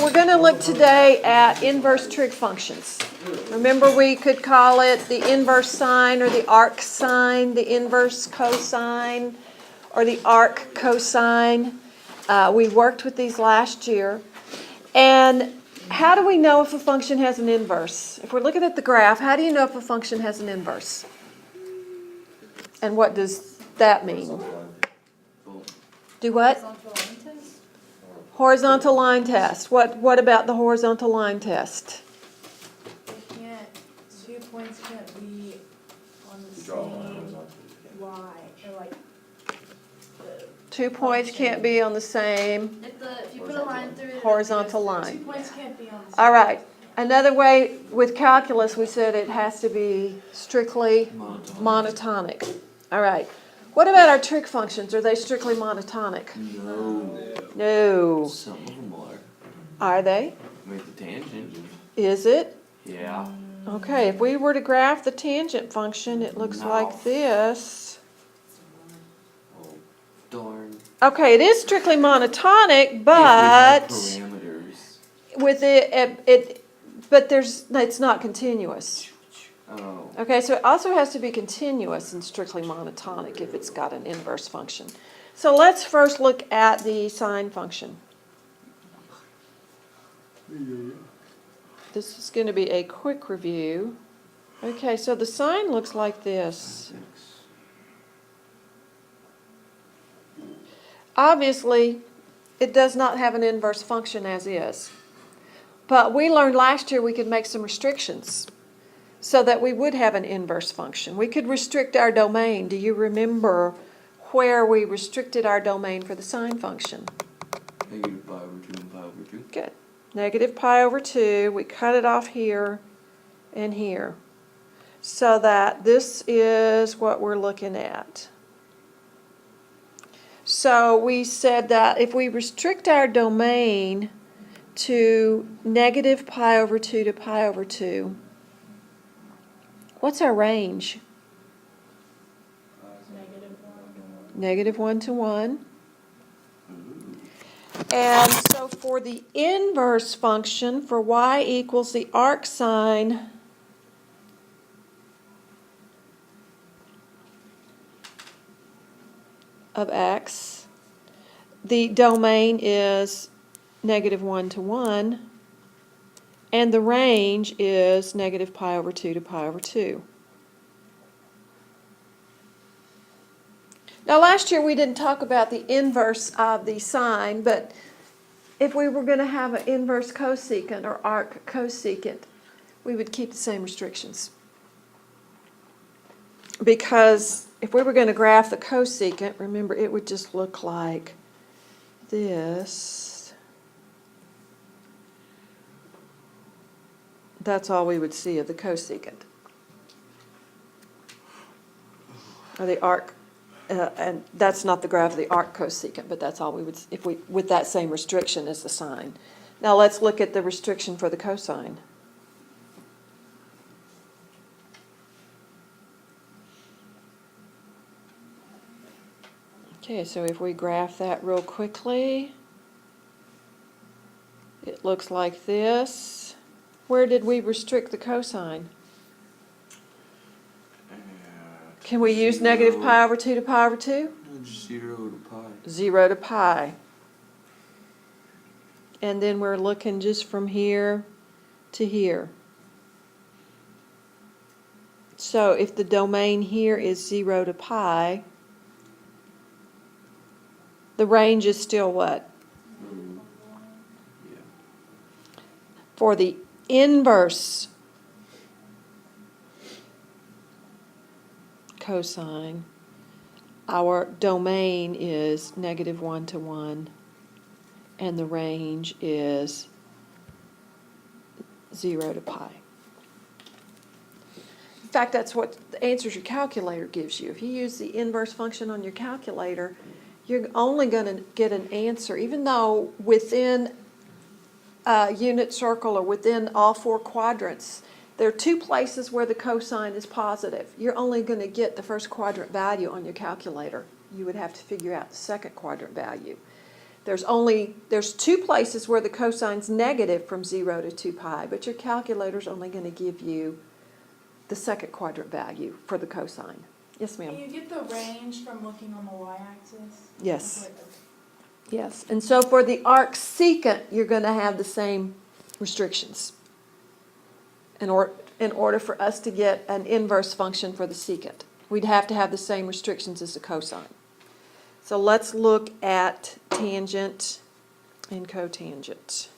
We're going to look today at inverse trig functions. Remember, we could call it the inverse sine or the arc sine, the inverse cosine or the arc cosine. We worked with these last year. And how do we know if a function has an inverse? If we're looking at the graph, how do you know if a function has an inverse? And what does that mean? Do what? Horizontal line test. What about the horizontal line test? Two points can't be on the same line. Or like 2 points can't be on the same if you put a line through it, horizontal line. 2 points can't be on the same. All right. Another way with calculus, we said it has to be strictly monotonic. All right. What about our trig functions? Are they strictly monotonic? No. Some of them are. Are they? With the tangent. Is it? Yeah. Okay, if we were to graph the tangent function, it looks like this. Oh, darn. Okay, it is strictly monotonic, but If we have parameters. with but it's not continuous. Oh. Okay, so it also has to be continuous and strictly monotonic if it's got an inverse function. So let's first look at the sine function. This is going to be a quick review. Okay, so the sine looks like this. Obviously, it does not have an inverse function as is. But we learned last year we could make some restrictions so that we would have an inverse function. We could restrict our domain. Do you remember where we restricted our domain for the sine function? Negative pi over 2 and pi over 2. Good. Negative pi over 2. We cut it off here and here. So that this is what we're looking at. So we said that if we restrict our domain to negative pi over 2 to pi over 2, what's our range? Negative 1 to 1. And so for the inverse function, for y equals the arc sine of x, the domain is negative 1 to 1, and the range is negative pi over 2 to pi over 2. Now last year we didn't talk about the inverse of the sine, but if we were going to have an inverse cosecant or arc cosecant, we would keep the same restrictions. Because if we were going to graph the cosecant, remember it would just look like this. That's all we would see of the cosecant. Or the arc. And that's not the graph of the arc cosecant, but that's all we would, if we, with that same restriction as the sine. Now let's look at the restriction for the cosine. Okay, so if we graph that real quickly, it looks like this. Where did we restrict the cosine? Can we use negative pi over 2 to pi over 2? 0 to pi. 0 to pi. And then we're looking just from here to here. So if the domain here is 0 to pi, the range is still what? Yeah. For the inverse cosine, our domain is negative 1 to 1, and the range is 0 to pi. In fact, that's what the answers your calculator gives you. If you use the inverse function on your calculator, you're only going to get an answer, even though within a unit circle or within all 4 quadrants, there are 2 places where the cosine is positive. You're only going to get the first quadrant value on your calculator. You would have to figure out the second quadrant value. There's two places where the cosine's negative from 0 to 2 pi, but your calculator's only going to give you the second quadrant value for the cosine. Yes, Can ma'am? you get the range from looking on the y-axis? Yes. Yes, and so for the arc secant, you're going to have the same restrictions in order for us to get an inverse function for the secant. We'd have to have the same restrictions as the cosine. So let's look at tangent and cotangent.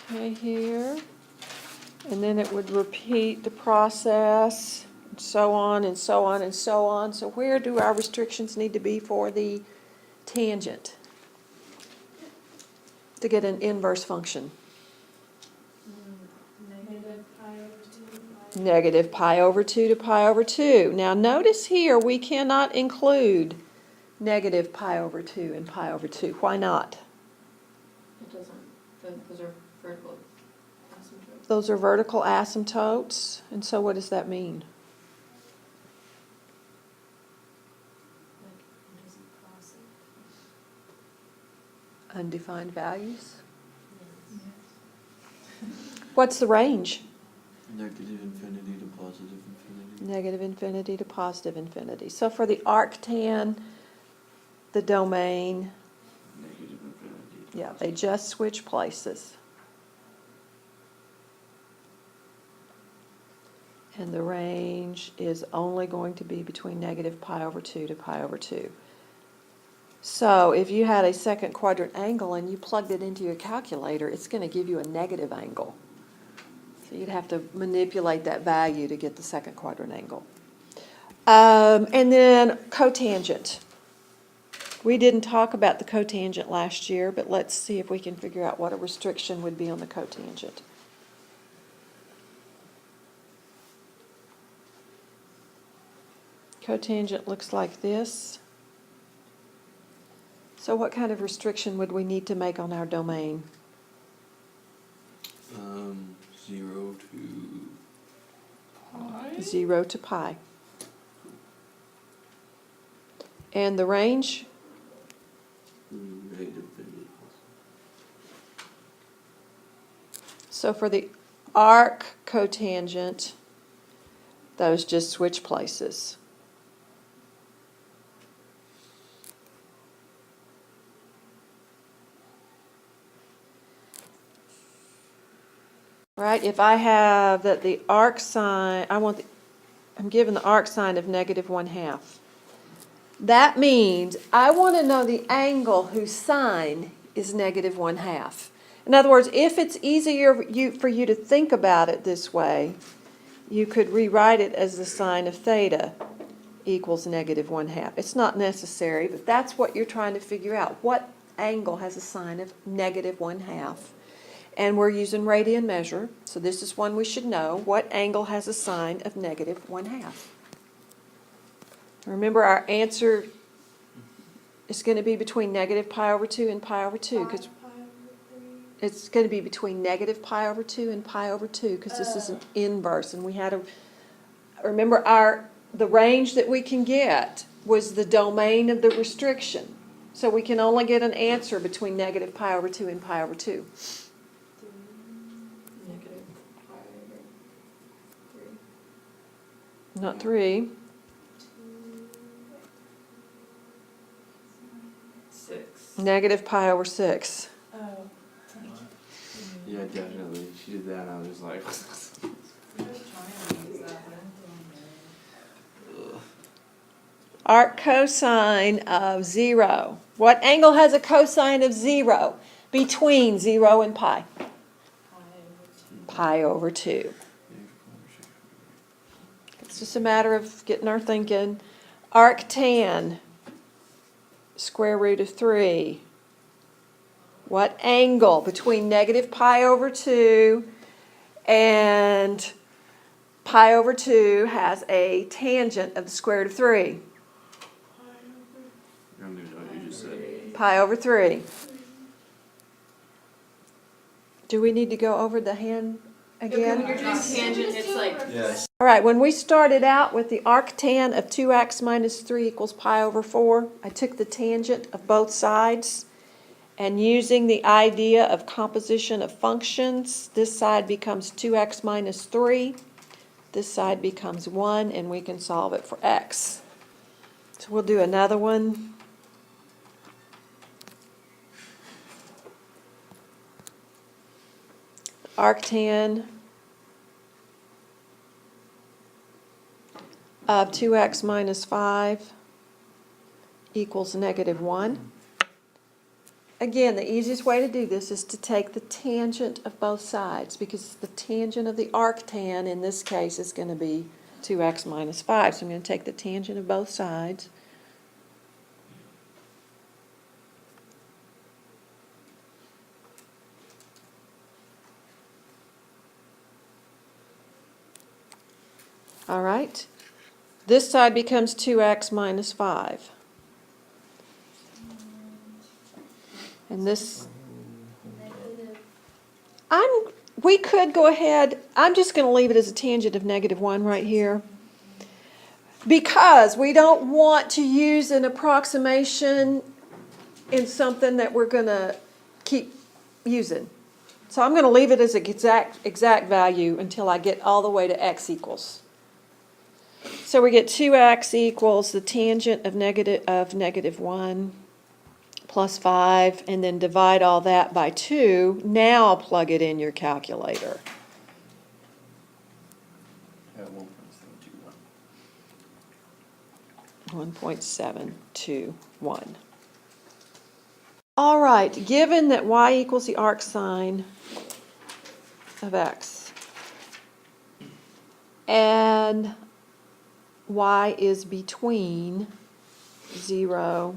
Okay, here, and then it would repeat the process, and so on and so on and so on. So where do our restrictions need to be for the tangent to get an inverse function? Negative pi over 2 Negative pi over 2 to to pi. pi over 2. Now notice here we cannot include negative pi over 2 and pi over 2. Why not? It doesn't, those are vertical asymptotes. Those are vertical asymptotes, and so what does that mean? Like, it doesn't cross it. Undefined values. Yes. What's the range? Negative infinity to positive infinity. Negative infinity to positive infinity. So for the arctan, the domain, Negative infinity. yeah, they just switch places. And the range is only going to be between negative pi over 2 to pi over 2. So if you had a second quadrant angle and you plugged it into your calculator, it's going to give you a negative angle. So you'd have to manipulate that value to get the second quadrant angle. And then cotangent. We didn't talk about the cotangent last year, but let's see if we can figure out what a restriction would be on the cotangent. Cotangent looks like this. So what kind of restriction would we need to make on our domain? 0 to pi. 0 to pi. And the range? Negative infinity. So for the arc cotangent, those just switch places. Right, if I have that the arc sine, I'm given the arc sine of negative 1/2. That means I want to know the angle whose sine is negative 1/2. In other words, if it's easier for you to think about it this way, you could rewrite it as the sine of theta equals negative 1/2. It's not necessary, but that's what you're trying to figure out. What angle has a sine of negative 1/2? And we're using radian measure, so this is one we should know. What angle has a sine of negative 1/2? Remember, our answer is going to be between negative pi over 2 and pi over 2, because Pi over 3. it's going to be between negative pi over 2 and pi over 2, because this is an inverse, and we had a, remember the range that we can get was the domain of the restriction. So we can only get an answer between negative pi over 2 and pi over 2. Negative pi over 3. Not 3. 6. Negative pi over 6. Oh. Yeah, definitely. She did that, and I was just like, Arc cosine of 0. What angle has a cosine of 0 between 0 and pi? Pi over 2. It's just a matter of getting our thinking. Arc tan, square root of 3. What angle between negative pi over 2 and pi over 2 has a tangent of the square root of 3? I don't even know what you just pi over 3. Do we need to go over the hand Okay, when again? you're doing tangent, it's like. Yes. All right, when we started out with the arctan of 2x minus 3 equals pi over 4, I took the tangent of both sides, and using the idea of composition of functions, this side becomes 2x minus 3, this side becomes 1, and we can solve it for x. So we'll do another one. Arctan of 2x minus 5 equals negative 1. Again, the easiest way to do this is to take the tangent of both sides, because the tangent of the arctan in this case is going to be 2x minus 5. So I'm going to take the tangent of both sides. All right. This side becomes 2x minus 5. And this, we could go ahead, I'm just going to leave it as a tangent of negative 1 right here, because we don't want to use an approximation in something that we're going to keep using. So I'm going to leave it as an exact value until I get all the way to x equals. So we get 2x equals the tangent of negative 1 plus 5, and then divide all that by 2. Now plug it in your calculator. At 1.721. 1.721. All right, given that y equals the arc sine of x, and y is between 0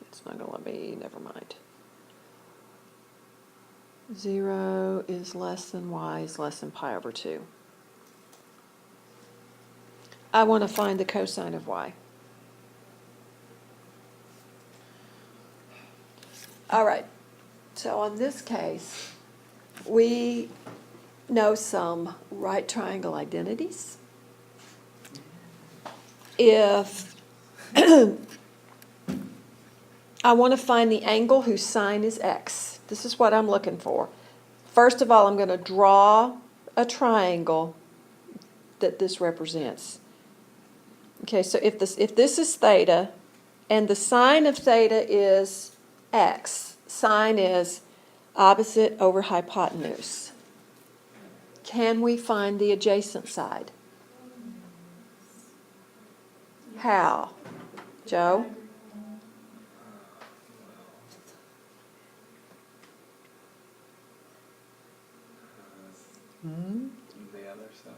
it's not going to let me, never mind. 0 is less than y is less than pi over 2. I want to find the cosine of y. All right, so in this case, we know some right triangle identities. If I want to find the angle whose sine is x, this is what I'm looking for. First of all, I'm going to draw a triangle that this represents. Okay, so if this is theta, and the sine of theta is x, sine is opposite over hypotenuse. Can we find the adjacent side? How? Joe? The other side.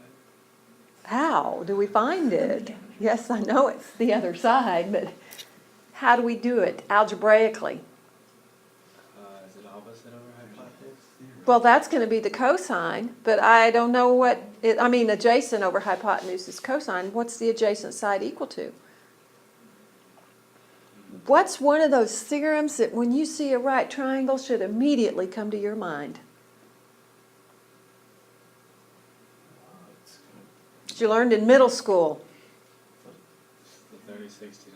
How do we find it? Yes, I know it's the other side, but how do we do it algebraically? Is it opposite over hypotenuse? Well, that's going to be the cosine, but I don't know what, adjacent over hypotenuse is cosine. What's the adjacent side equal to? What's one of those theorems that when you see a right triangle should immediately come to your mind? That you learned in middle school. The 30, 60,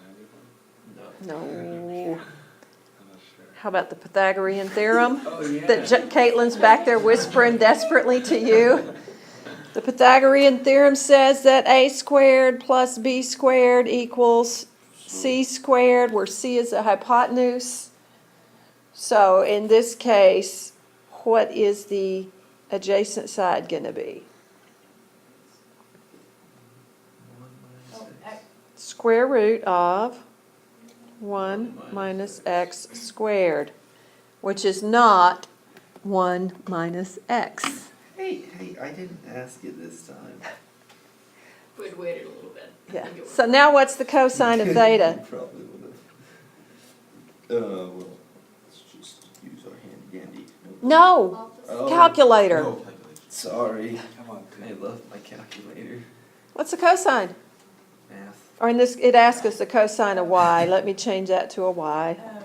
90 one? No. I'm not sure. How about the Pythagorean theorem? Oh, yeah. That Caitlin's back there whispering desperately to you. The Pythagorean theorem says that a squared plus b squared equals c squared, where c is the hypotenuse. So in this case, what is the adjacent side going to be? Square root of 1 minus x squared, which is not 1 minus x. Hey, I didn't ask you this time. If we'd waited a little bit. I Yeah. think it would- So now what's the cosine of theta? You probably would have. Well, let's just use our handy dandy. No, Oh. calculator. Oh, sorry. I love my calculator. What's the cosine? Math. Or in this, it asks us the cosine of y. Let me change that to a y Oh,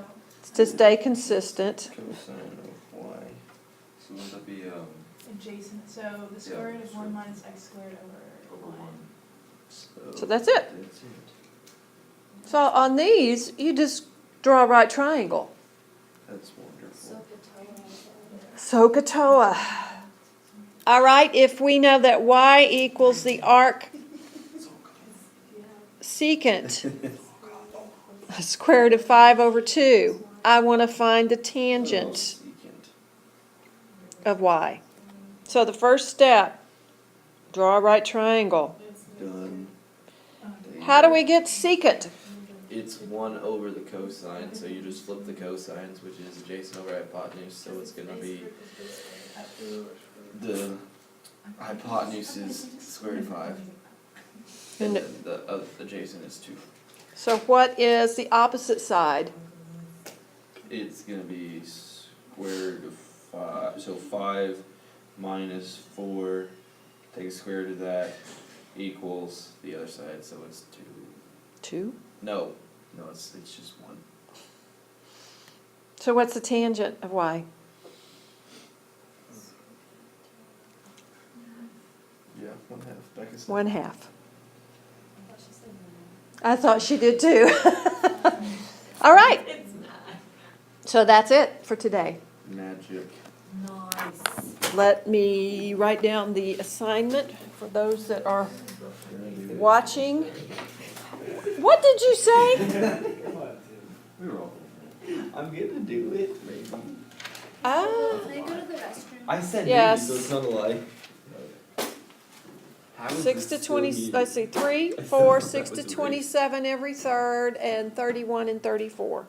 to stay consistent. Cosine of y. So would that be, adjacent, so the square root of 1 minus x squared over 1. So that's it. That's it. So on these, you just draw a right triangle. That's wonderful. SOHCAHTOA. All right, if we know that y equals the arc secant, square root of 5 over 2, I want to find the tangent Secant. of y. So the first step, draw a right triangle. Done. How do we get secant? It's 1 over the cosine, so you just flip the cosines, which is adjacent over hypotenuse, so it's going to be the hypotenuse is square root of 5, and then the adjacent is 2. So what is the opposite side? It's going to be square root of 5, so 5 minus 4, take a square root of that, equals the other side, so it's 2. 2. No, it's just 1. So what's the tangent of y? Yeah, 1/2. Becca said. 1/2. I thought she did too. All right. It's not. So that's it for today. Magic. Nice. Let me write down the assignment for those that are watching. What did you say? We were all. I'm gonna do it, maybe. Ah, Can I go to the restroom? I said Yes. maybe, so it's not a lie. How is 6 to this 20, so let's see, 3, 4, 6 to 27 every third, and 31 and 34.